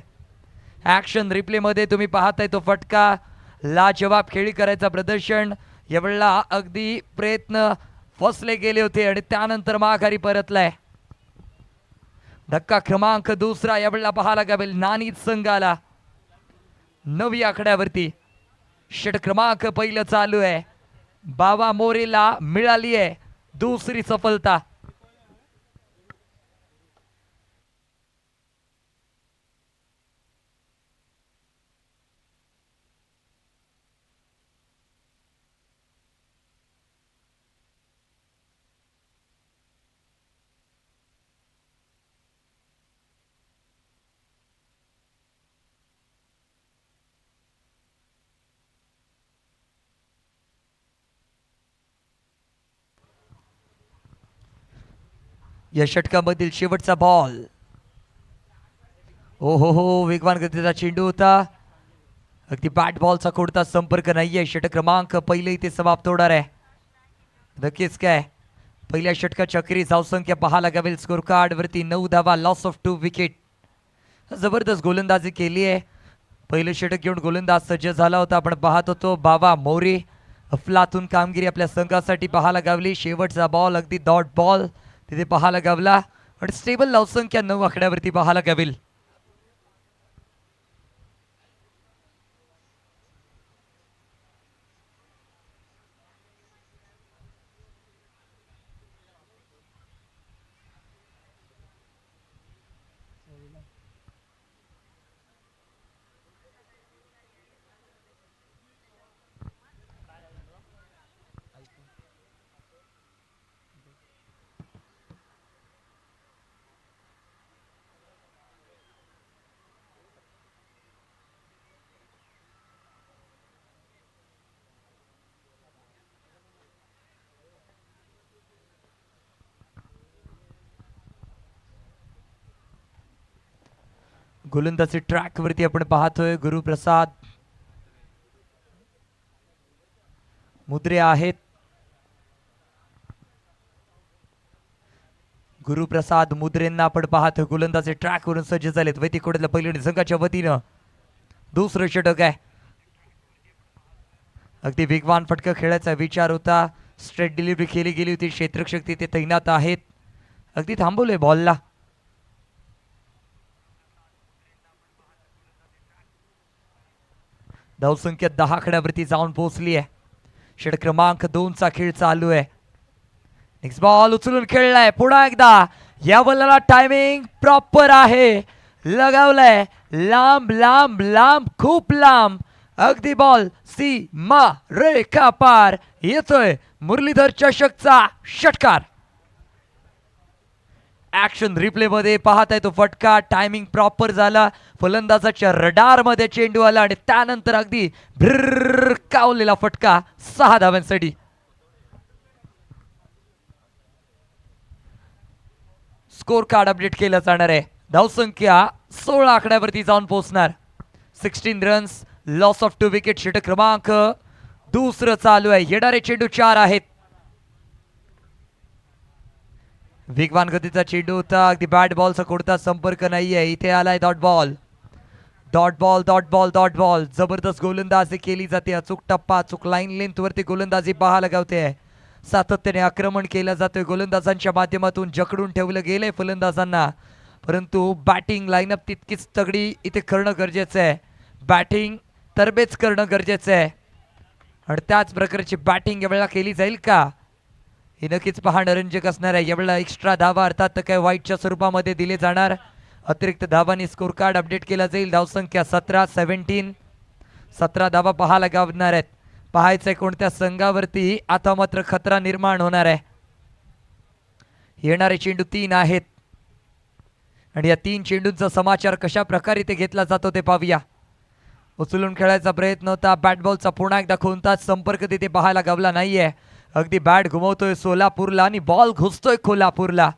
ॲक्शन रिप्लेमध्ये तुम्ही पाहताय तो फटका. लाजवाब खेळी करायचं प्रदर्शन. यावेळेला अगदी प्रयत्न फसले गेले होते आणि त्यानंतर माघारी परतलाय. धक्का क्रमांक 2 यावेळेला पाहायला गावेल नानीत संघाला. 9 आकड्यावरती षट क्रमांक 1 चालू आहे. बाबा मोरेला मिळाली आहे 2री सफलता. या षटकामधील शेवटचा बॉल. ओ हो हो, वेगवान गतीचा चेंडू होता. अगदी बॅट बॉलचा कोणता संपर्क नाहीये. षटक क्रमांक 1 इथे समाप्त होणार आहे. नक्कीच काय पहिल्या षटकाच्या अखेरीस धावसंख्या पाहायला गावेल स्कोर कार्डवरती 9 धावा, लॉस ऑफ 2 विकेट. जबरदस्त गोलंदाजी केली आहे. पहिलं षटक घेऊन गोलंदाज सज्ज झाला होता. आपण पाहत होतो बाबा मोरे. अफलातून कामगिरी आपल्या संघासाठी पाहायला गावली. शेवटचा बॉल अगदी डॉट बॉल तिथे पाहायला गावला आणि स्टेबल धावसंख्या 9 आकड्यावरती पाहायला गावेल. गोलंदाजी ट्रॅक वरती आपण पाहतोय गुरुप्रसाद मुद्रे आहेत. गुरुप्रसाद मुद्रेंना आपण पाहतोय गोलंदाजी ट्रॅक वरून सज्ज झालेत. वैतिकोड्यातल्या पहिल्या संघाच्या वतीनं 2रं षटक आहे. अगदी वेगवान फटका खेळायचा विचार होता. स्ट्रेट डिलिव्हरी केली गेली होती. क्षेत्ररक्षक तिथे तैनात आहेत. अगदी थांबवलंय बॉलला. धावसंख्या 10 आकड्यावरती जाऊन पोहोचली आहे. षटक क्रमांक 2चा खेळ चालू आहे. नेक्स्ट बॉल उचलून खेळलाय पुन्हा एकदा. या बॉलला टायमिंग प्रॉपर आहे. लगावलाय लांब लांब लांब खूप लांब. अगदी बॉल सीमा रेखा पार. येतोय मुरलीधर चषकचा षटकार. ऍक्शन रिप्ले मध्ये पाहताय तो फटका. टायमिंग प्रॉपर झाला. फलंदाजाच्या रडार मध्ये चेंडू आला आणि त्यानंतर अगदी कावलेला फटका 6 धावांसाठी. स्कोर कार्ड अपडेट केलं जाणार आहे. धावसंख्या 16 आकड्यावरती जाऊन पोहोचणार. 16 रन्स, लॉस ऑफ 2 विकेट. षटक क्रमांक 2 चालू आहे. येणारे चेंडू 4 आहेत. वेगवान गतीचा चेंडू होता, अगदी बॅट बॉलचा कोणता संपर्क नाहीये. इथे आलाय dot ball. Dot ball dot ball dot ball. जबरदस्त गोलंदाजी केली जाते. अचूक टप्पा, अचूक लाईन लेंथ वरती गोलंदाजी पाहायला गावते. सातत्याने आक्रमण केलं जातोय गोलंदाजांच्या माध्यमातून. जकडून ठेवलं गेलंय फलंदाजांना, परंतु बॅटिंग लाईनअप तितकीच तगडी इथे करणं गरजेचं आहे. बॅटिंग तरबेज करणं गरजेचं आहे आणि त्याच प्रकारची बॅटिंग यावेळेला केली जाईल का, हे नक्कीच पाहणं रंजक असणार आहे. यावेळेला एक्स्ट्रा धावा अर्थात तर काय वाईटच्या स्वरूपामध्ये दिले जाणार. अतिरिक्त धावांनी स्कोर कार्ड अपडेट केला जाईल. धावसंख्या 17 17 धावा पाहायला गावणार आहेत. पाहायचंय कोणत्या संघावरती आता मात्र खतरा निर्माण होणार आहे. येणारे चेंडू 3 आहेत आणि या 3 चेंडूंचा समाचार कशा प्रकारे ते घेतला जातो ते पाहूया. उचलून खेळायचा प्रयत्न होता. बॅट बॉलचा पुन्हा एकदा कोणताच संपर्क तिथे पाहायला गावला नाहीये. अगदी बॅट घुमवतोय सोलापूरला आणि बॉल घुसतोय कोल्हापूरला.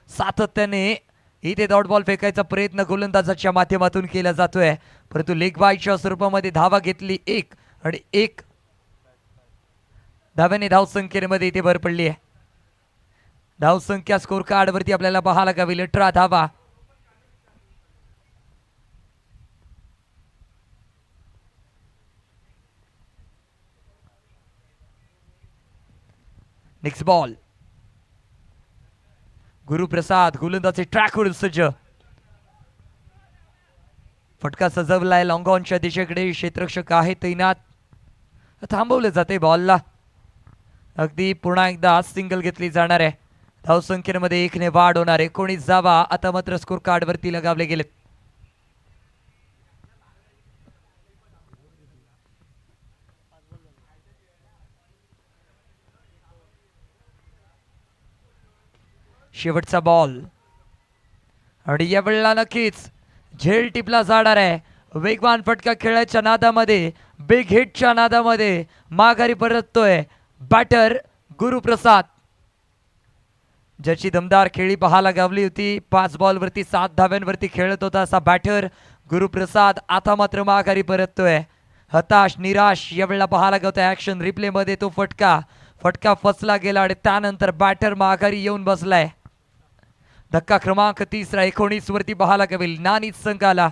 सातत्याने इथे डॉट बॉल फेकायचा प्रयत्न गोलंदाजाच्या माध्यमातून केला जातोय, परंतु लेग बायच्या स्वरूपामध्ये धावा घेतली 1 आणि 1 धाव्याने धावसंख्येमध्ये इथे भर पडली आहे. धावसंख्या स्कोर कार्ड वरती आपल्याला पाहायला गावी 18 धावा. Next ball. गुरुप्रसाद गोलंदाजी ट्रॅकवर सज्ज. फटका सजवलाय लॉंग ऑनच्या दिशेकडे. क्षेत्ररक्षक आहे तैनात. थांबवले जाते बॉलला. अगदी पुन्हा एकदा सिंगल घेतली जाणार आहे. धावसंख्येमध्ये 1 ने वाढ होणार. 19 धावा आता मात्र स्कोर कार्ड वरती लगावले गेलेत. शेवटचा बॉल आणि यावेळेला नक्कीच झेल टिपला जाणार आहे. वेगवान फटका खेळायच्या नादामध्ये, बिग हिटच्या नादामध्ये माघारी परततोय बॅटर गुरुप्रसाद, ज्याची दमदार खेळी पाहायला गावली होती. 5 बॉलवरती 7 धाव्यांवरती खेळत होता असा बॅटर गुरुप्रसाद आता मात्र माघारी परततोय. हताश निराश यावेळेला पाहायला गावतोय. ऍक्शन रिप्ले मध्ये तो फटका फसला गेला आणि त्यानंतर बॅटर माघारी येऊन बसलाय. धक्का क्रमांक 3 19 वरती पाहायला गावेल नानीच संघाला.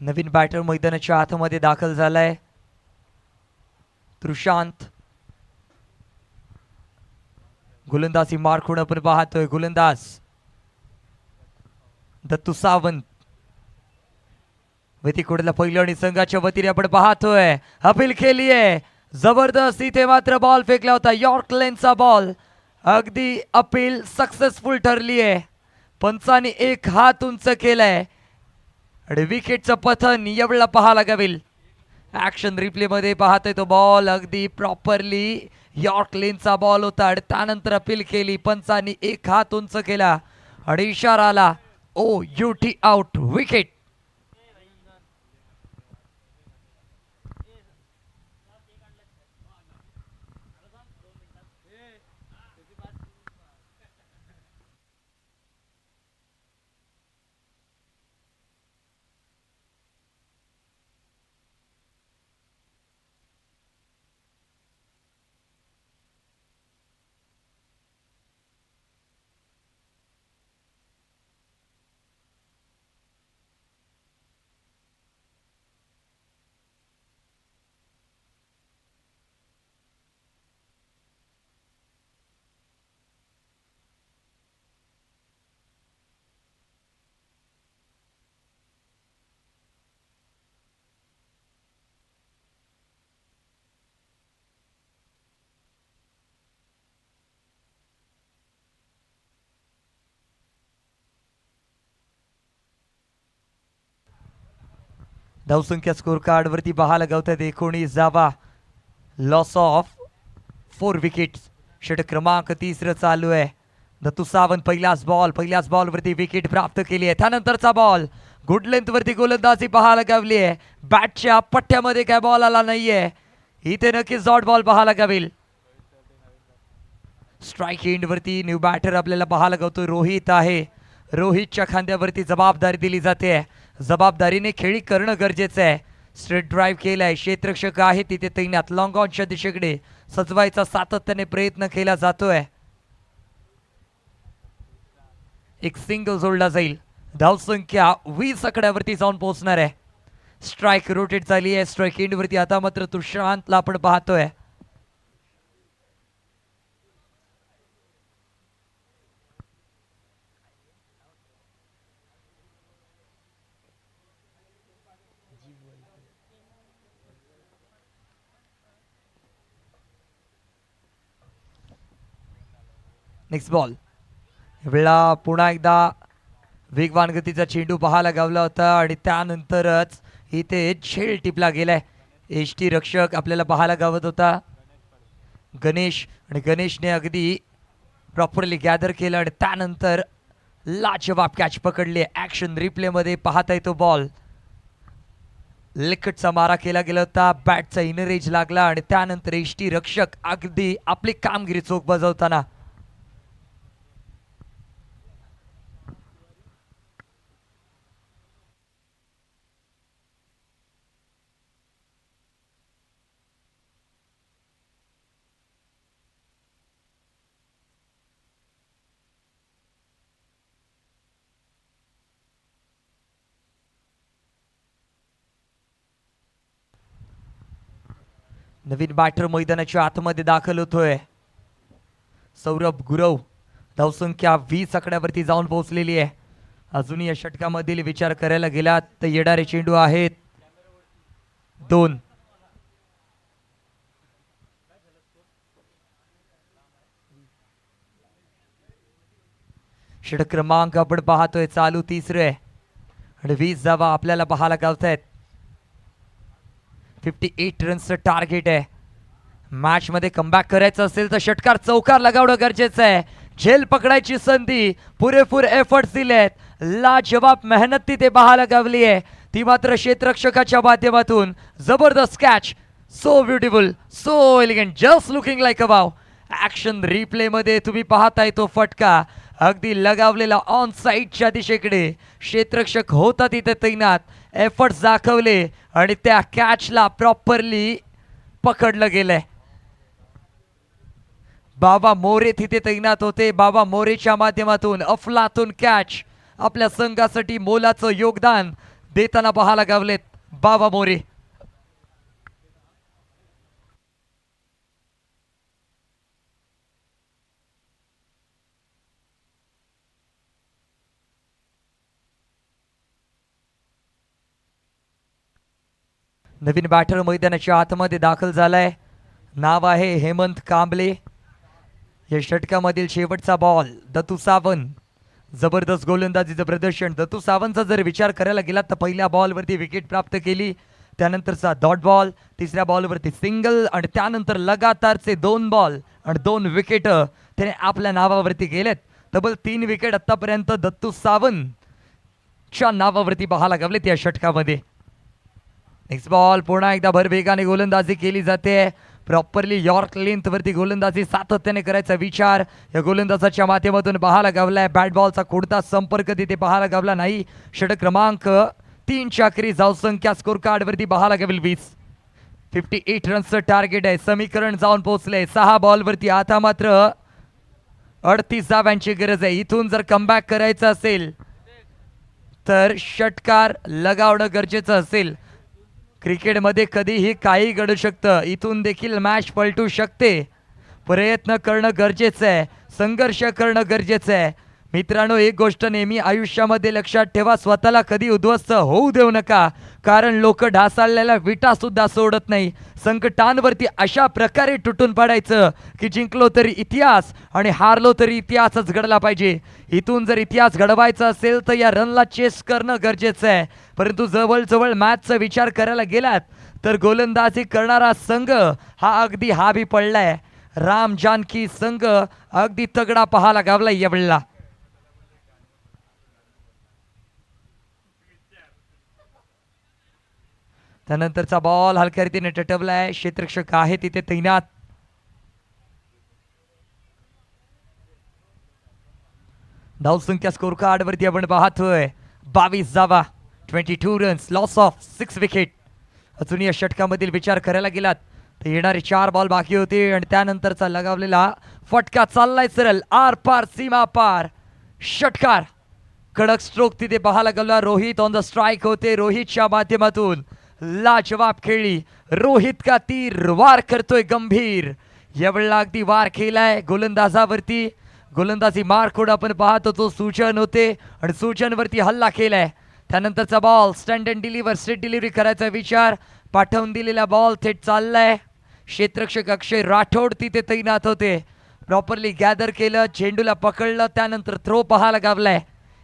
नवीन बॅटर मैदानाच्या आतमध्ये दाखल झालाय. तृशांत गोलंदाजी मार्कून आपण पाहतोय. गोलंदाज दत्तू सावंत वेतीकोडला पहिलं आणि संघाच्या वतीने आपण पाहतोय. अपील केली आहे जबरदस्त. इथे मात्र बॉल फेकला होता यॉर्क लेनचा बॉल. अगदी अपील सक्सेसफुल ठरली आहे. पंचाने 1 हात उंच केलाय आणि विकेटचं पतन यावेळेला पाहायला गावेल. ऍक्शन रिप्ले मध्ये पाहतोय तो बॉल अगदी प्रॉपरली यॉर्क लेनचा बॉल होता आणि त्यानंतर अपील केली. पंचांनी 1 हात उंच केला आणि इशारा आला ओ युटी आउट विकेट. धावसंख्या स्कोर कार्ड वरती पाहायला गावतात 19 धावा. Loss of 4 wickets. षटक क्रमांक 3 चालू आहे. दत्तू सावंत पहिल्याच बॉलवरती विकेट प्राप्त केली आहे. त्यानंतरचा बॉल गुड लेंथ वरती गोलंदाजी पाहायला गावली आहे. बॅटच्या पट्ट्यामध्ये काय बॉल आला नाहीये. इथे नक्कीच डॉट बॉल पाहायला गावेल. स्ट्राईक एंड वरती न्यू बॅटर आपल्याला पाहायला गावतो. रोहित आहे. रोहितच्या खांद्यावरती जबाबदारी दिली जाते. जबाबदारीने खेळी करणं गरजेचं आहे. स्ट्रेट ड्राईव्ह केलाय. क्षेत्ररक्षक आहे तिथे तैनात. लॉंग ऑनच्या दिशेकडे सजवायचा सातत्याने प्रयत्न केला जातोय. एक सिंगल जोडला जाईल. धावसंख्या 20 आकड्यावरती जाऊन पोहोचणार आहे. स्ट्राईक रोटेट झाली आहे. स्ट्राईक एंड वरती आता मात्र तुषांतला आपण पाहतोय. Next ball. वेळा पुन्हा एकदा वेगवान गतीचा चेंडू पाहायला गावला होता आणि त्यानंतरच इथे झेल टिपला गेलाय. एसटी रक्षक आपल्याला पाहायला गावत होता गणेश, आणि गणेशने अगदी प्रॉपरली गॅदर केलं आणि त्यानंतर लाजवाब कॅच पकडली. ॲक्शन रिप्लेमध्ये पाहता येतो बॉल. लिकटचा मारा केला गेला होता. बॅटचा इनर एज लागला आणि त्यानंतर एसटी रक्षक अगदी आपली कामगिरी चोख बजावताना. नवीन बॅटर मैदानाच्या आतमध्ये दाखल होतोय. सौरभ गुरव. धावसंख्या 20 आकड्यावरती जाऊन पोहोचलेली आहे. अजूनही या षटकामधील विचार करायला गेलात तर येणारे चेंडू आहेत 2. षटक क्रमांक आपण पाहतोय चालू 3 आहे आणि 20 धावा आपल्याला पाहायला गावत आहेत. 58 रन्सचं टार्गेट आहे. मॅच मध्ये कमबॅक करायचं असेल तर षटकार चौकार लगावणं गरजेचं आहे. झेल पकडायची संधी, पुरेपूर एफर्ट्स दिलेत. लाजवाब मेहनत तिथे पाहायला गावली आहे. ती मात्र क्षेत्ररक्षकाच्या माध्यमातून जबरदस्त catch. So beautiful, so elegant, just looking like a wow. Action replay मध्ये तुम्ही पाहताय तो फटका अगदी लगावलेला ऑन साईडच्या दिशेकडे. क्षेत्ररक्षक होता तिथे तैनात. एफर्ट्स दाखवले आणि त्या कॅचला प्रॉपरली पकडलं गेलंय. बाबा मोरे तिथे तैनात होते. बाबा मोरेच्या माध्यमातून अफलातून कॅच आपल्या संघासाठी मोलाचं योगदान देताना पाहायला गावलेत बाबा मोरे. नवीन बॅटर मैदानाच्या आतमध्ये दाखल झालाय. नाव आहे हेमंत कांबळे. या षटकामधील शेवटचा बॉल. दत्तू सावंत. जबरदस्त गोलंदाजीचं प्रदर्शन. दत्तू सावंतचा जर विचार करायला गेला तर पहिल्या बॉलवरती विकेट प्राप्त केली. त्यानंतरचा डॉट बॉल. तिसऱ्या बॉलवरती सिंगल आणि त्यानंतर लगातारचे 2 बॉल आणि 2 विकेट त्याने आपल्या नावावरती गेलेत. तब्बल 3 विकेट आतापर्यंत दत्तू सावंतच्या नावावरती पाहायला गावलेत या षटकामध्ये. Next ball. पुन्हा एकदा भरवेगाने गोलंदाजी केली जाते. प्रॉपरली यॉर्क लेंथ वरती गोलंदाजी सातत्याने करायचा विचार या गोलंदाजाच्या माध्यमातून पाहायला गावलाय. बॅट बॉलचा कोणता संपर्क तिथे पाहायला गावला नाही. षटक क्रमांक 3 च्या अखेरीस धावसंख्या स्कोर कार्ड वरती पाहायला गावेल 20. 58 रन्सचं टार्गेट आहे. समीकरण जाऊन पोहोचले 6 बॉलवरती. आता मात्र 38 धाव्यांची गरज आहे. इथून जर कमबॅक करायचं असेल तर षटकार लगावणं गरजेचं असेल. क्रिकेटमध्ये कधीही काही घडू शकतं. इथून देखील मॅच पलटू शकते. प्रयत्न करणं गरजेचं आहे. संघर्ष करणं गरजेचं आहे. मित्रांनो, एक गोष्ट नेहमी आयुष्यामध्ये लक्षात ठेवा, स्वतःला कधी उद्ध्वस्त होऊ देऊ नका. कारण लोक ढासळलेल्या विटा सुद्धा सोडत नाही. संकटांवरती अशा प्रकारे तुटून पडायचं की जिंकलो तरी इतिहास आणि हारलो तरी इतिहासच घडला पाहिजे. इथून जर इतिहास घडवायचा असेल तर या रनला चेस करणं गरजेचं आहे. परंतु जवळजवळ मॅचचा विचार करायला गेलात तर गोलंदाजी करणारा संघ हा अगदी हावी पडलाय राम जानकी संघ अगदी तगडा पाहायला गावला यावेळेला. त्यानंतरचा बॉल हलक्या रीतीने टटवलाय. क्षेत्ररक्षक आहे तिथे तैनात. धावसंख्या स्कोर कार्ड वरती आपण पाहतोय 22 धावा, 22 रन्स, लॉस ऑफ 6 विकेट. अजून या षटकामधील विचार करायला गेलात तर येणारे 4 बॉल बाकी होते आणि त्यानंतरचा लगावलेला फटका चाललाय सरळ आर पार सीमा पार. षटकार कडक स्ट्रोक तिथे पाहायला गेला. रोहित ऑन द स्ट्राईक होते. रोहितच्या माध्यमातून लाजवाब खेळली. रोहित का तीर वार करतोय गंभीर. यावेळेला अगदी वार केलाय गोलंदाजावरती. गोलंदाजी मारखोड आपण पाहत होतो. सूचन होते आणि सूचनवरती हल्ला केलाय. त्यानंतरचा ball stand and deliver, straight delivery करायचा विचार. पाठवून दिलेला बॉल थेट चाललाय. क्षेत्ररक्षक अक्षय राठोड तिथे तैनात होते. प्रॉपरली गॅदर केलं, चेंडूला पकडलं, त्यानंतर थ्रो पाहायला गावलाय.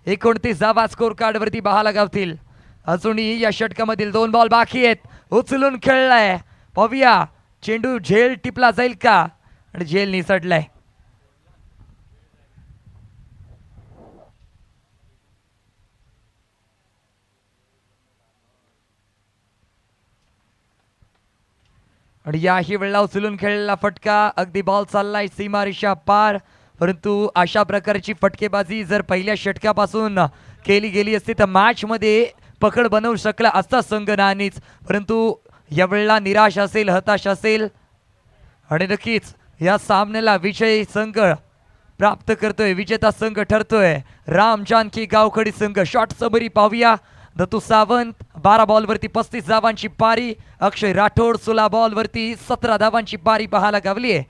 29 धावा स्कोर कार्ड वरती पाहायला गावतील. अजूनही या षटकामधील 2 बॉल बाकी आहेत. उचलून खेळलाय. पाहूया चेंडू झेल टिपला जाईल का आणि झेल निसटलाय. आणि याही वेळेला उचलून खेळलेला फटका. अगदी बॉल चाललाय सीमारेषा पार. परंतु अशा प्रकारची फटकेबाजी जर पहिल्या षटकापासून केली गेली असती तर मॅच मध्ये पकड बनवू शकला असता संघ नाणीच. परंतु यावेळेला निराश असेल, हताश असेल आणि नक्कीच या सामन्याला विजयी संघ प्राप्त करतोय, विजेता संघ ठरतोय राम जानकी गावखडी संघ. शॉट सबरी पाहूया. दत्तू सावंत 12 बॉलवरती 35 धावांची पारी. अक्षय राठोड 16 बॉलवरती 17 धावांची पारी पाहायला गावली आहे.